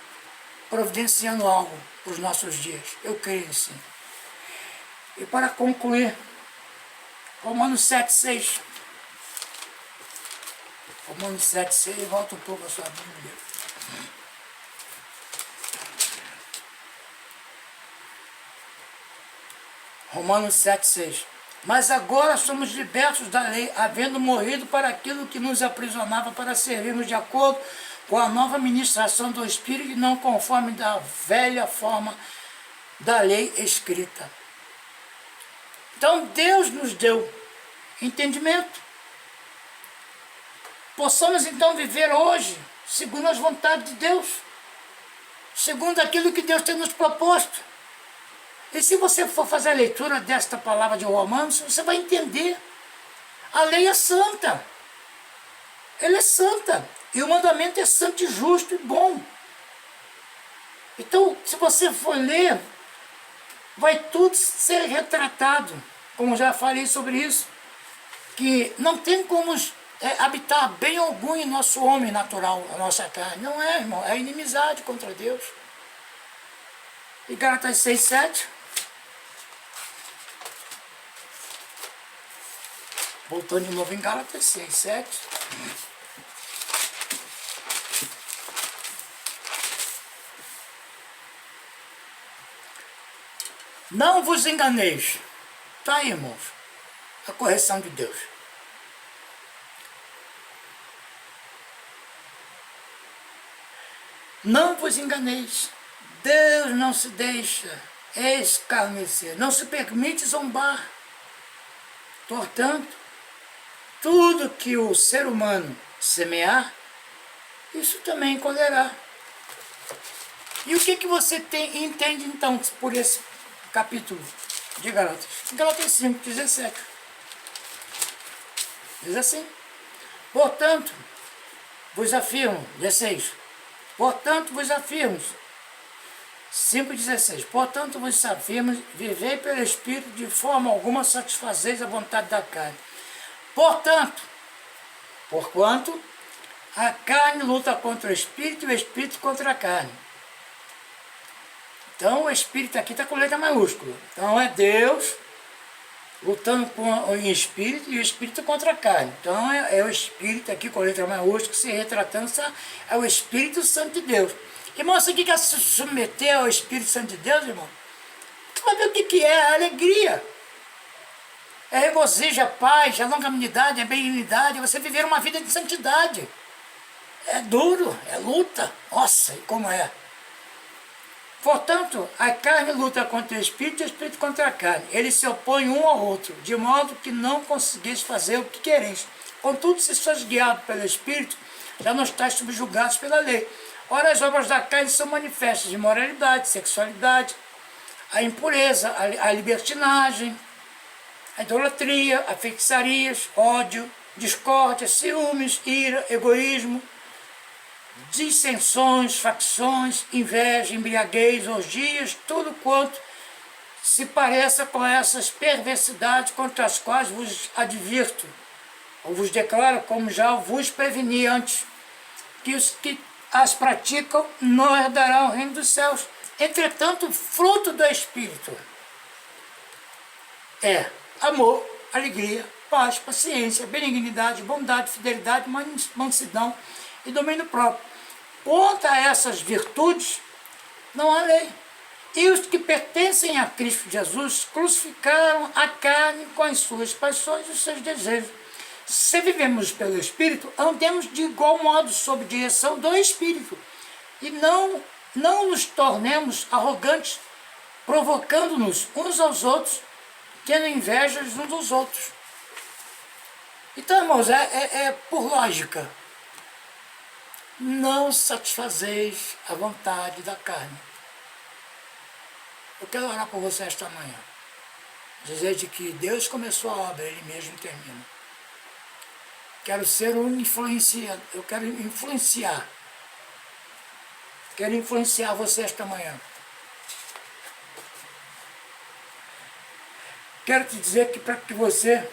providenciando algo para os nossos dias. Eu creio sim. E para concluir, Romanos 7,6. Romanos 7,6, volta um pouco a sua Bíblia. Romanos 7,6. Mas agora somos libertos da lei, havendo morrido para aquilo que nos aprisionava, para servirmos de acordo com a nova ministração do Espírito, e não conforme da velha forma da lei escrita. Então Deus nos deu entendimento. Possamos então viver hoje segundo as vontades de Deus, segundo aquilo que Deus tem nos proposto. E se você for fazer a leitura desta palavra de Romanos, você vai entender. A lei é santa. Ela é santa. E o mandamento é santo e justo e bom. Então, se você for ler, vai tudo ser retratado. Como já falei sobre isso. Que não tem como habitar bem algum em nosso homem natural, a nossa carne. Não é, irmão. É inimizade contra Deus. E Gálatas 6,7. Voltando de novo em Gálatas 6,7. Não vos enganeis. Tá aí, irmãos. A correção de Deus. Não vos enganeis. Deus não se deixa escarnecer. Não se permite zombar. Portanto, tudo que o ser humano semear, isso também colherá. E o que você entende então por esse capítulo de Gálatas? Gálatas 5:17. Diz assim: portanto, vos afirmo, 16, portanto vos afirmo, 5:16, portanto vos afirmo, vivei pelo Espírito, de forma alguma satisfazeis a vontade da carne. Portanto, porquanto a carne luta contra o Espírito e o Espírito contra a carne. Então o Espírito aqui está com letra maiúscula. Então é Deus lutando com o Espírito e o Espírito contra a carne. Então é o Espírito aqui com letra maiúscula, se retratando, é o Espírito Santo de Deus. Irmão, você que quer se submeter ao Espírito Santo de Deus, irmão, você vai ver o que é a alegria. É regozijo, é paz, é longanimidade, é benignidade, você viver uma vida de santidade. É duro, é luta. Nossa, e como é? Portanto, a carne luta contra o Espírito e o Espírito contra a carne. Eles se opõem um ao outro, de modo que não conseguis fazer o que quereis. Contudo, se sois guiados pelo Espírito, já não estáis subjugados pela lei. Ora, as obras da carne são manifestas: imoralidade, sexualidade, a impureza, a libertinagem, a idolatria, a feitiçarias, ódio, discórdia, ciúmes, ira, egoísmo, dissensões, facções, inveja, embriaguez, orgias, tudo quanto se pareça com essas perversidades contra as quais vos advirto, ou vos declaro, como já vos preveni antes, que os que as praticam não herdarão o reino dos céus. Entretanto, o fruto do Espírito é amor, alegria, paz, paciência, benignidade, bondade, fidelidade, mansidão e domínio próprio. Contra essas virtudes não há lei. E os que pertencem a Cristo Jesus crucificaram a carne com as suas paixões e os seus desejos. Se vivemos pelo Espírito, andemos de igual modo sob direção do Espírito. E não nos tornemos arrogantes, provocando-nos uns aos outros, tendo invejas uns dos outros. Então, irmãos, é por lógica. Não satisfazeis a vontade da carne. Eu quero orar por você esta manhã. Dizer de que Deus começou a obra, Ele mesmo termina. Quero ser um influenciador, eu quero influenciar. Quero influenciar você esta manhã. Quero te dizer que para que você...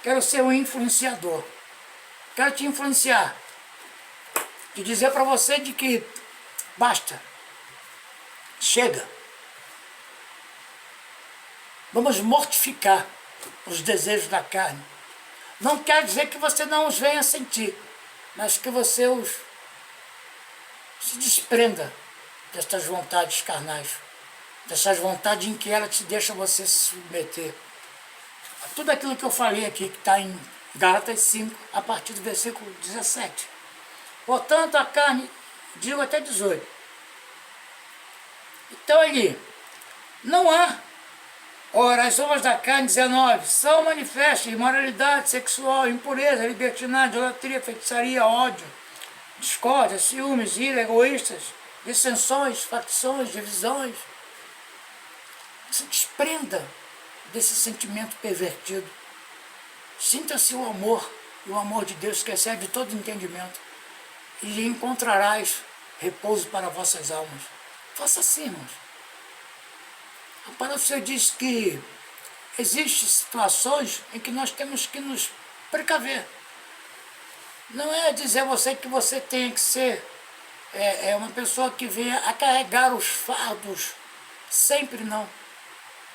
Quero ser um influenciador. Quero te influenciar. Te dizer para você de que basta. Chega. Vamos mortificar os desejos da carne. Não quer dizer que você não os venha sentir, mas que você os se desprenda destas vontades carnais, dessas vontades em que ela te deixa você se submeter. Tudo aquilo que eu falei aqui, que está em Gálatas 5, a partir do versículo 17. Portanto, a carne, digo até 18. Então, ali, não há. Ora, as obras da carne, 19, são manifestas: imoralidade sexual, impureza, libertinagem, idolatria, feitiçaria, ódio, discórdia, ciúmes, ira, egoístas, dissensões, facções, divisões. Se desprenda desse sentimento pervertido. Sinta-se o amor de Deus que excede todo entendimento, e encontrarás repouso para vossas almas. Faça assim, irmãos. A palavra do Senhor diz que existem situações em que nós temos que nos precaver. Não é dizer a você que você tem que ser uma pessoa que venha a carregar os fardos, sempre não.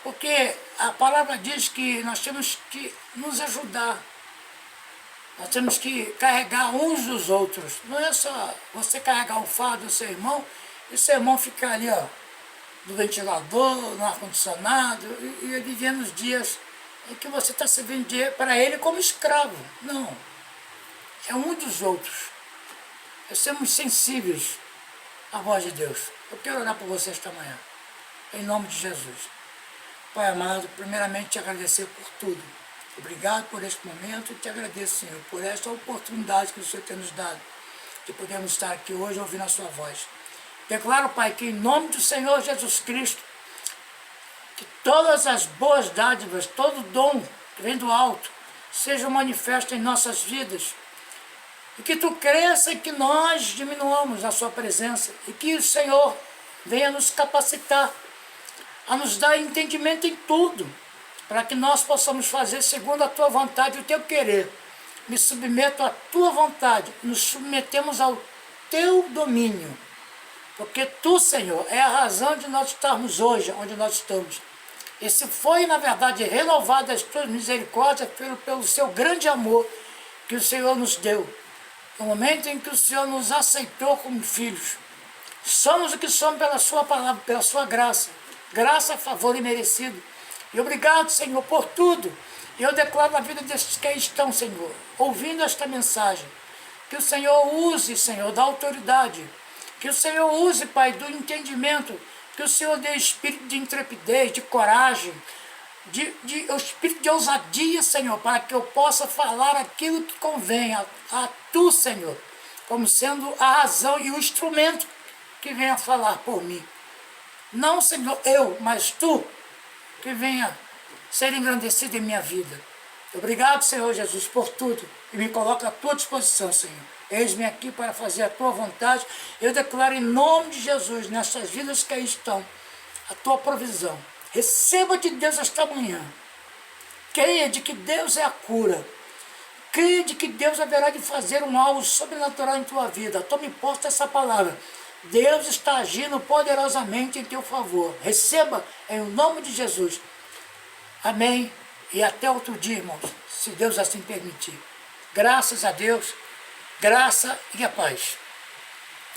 Porque a palavra diz que nós temos que nos ajudar. Nós temos que carregar uns dos outros. Não é só você carregar o fardo do seu irmão e o seu irmão ficar ali, ó, no ventilador, no ar-condicionado, e vivendo os dias em que você está servindo para ele como escravo. Não. É um dos outros. É sermos sensíveis à voz de Deus. Eu quero orar por você esta manhã, em nome de Jesus. Pai amado, primeiramente te agradecer por tudo. Obrigado por este momento e te agradeço, Senhor, por esta oportunidade que o Senhor tem nos dado, de podermos estar aqui hoje ouvindo a sua voz. Declaro, Pai, que em nome do Senhor Jesus Cristo, que todas as boas dádivas, todo dom que vem do alto, sejam manifestos em nossas vidas. E que tu cresça e que nós diminuamos na sua presença. E que o Senhor venha nos capacitar, a nos dar entendimento em tudo, para que nós possamos fazer segundo a tua vontade e o teu querer. Me submeto à tua vontade, nos submetemos ao teu domínio, porque tu, Senhor, é a razão de nós estarmos hoje onde nós estamos. E se foi, na verdade, renovada as tuas misericórdias pelo seu grande amor que o Senhor nos deu, no momento em que o Senhor nos aceitou como filhos. Somos o que somos pela sua palavra, pela sua graça, graça, favor e merecido. E obrigado, Senhor, por tudo. E eu declaro na vida destes que aí estão, Senhor, ouvindo esta mensagem, que o Senhor use, Senhor, da autoridade, que o Senhor use, Pai, do entendimento, que o Senhor dê espírito de intrepidez, de coragem, o espírito de ousadia, Senhor, para que eu possa falar aquilo que convém a tu, Senhor, como sendo a razão e o instrumento que venha falar por mim. Não, Senhor, eu, mas tu, que venha ser engrandecido em minha vida. Obrigado, Senhor Jesus, por tudo. E me coloca à tua disposição, Senhor. Eis-me aqui para fazer a tua vontade. Eu declaro em nome de Jesus, nessas vidas que aí estão, a tua provisão. Receba de Deus esta manhã. Creia de que Deus é a cura. Creia de que Deus haverá de fazer algo sobrenatural em tua vida. Tome posse dessa palavra. Deus está agindo poderosamente em teu favor. Receba em nome de Jesus. Amém. E até outro dia, irmãos, se Deus assim permitir. Graças a Deus, graça e a paz.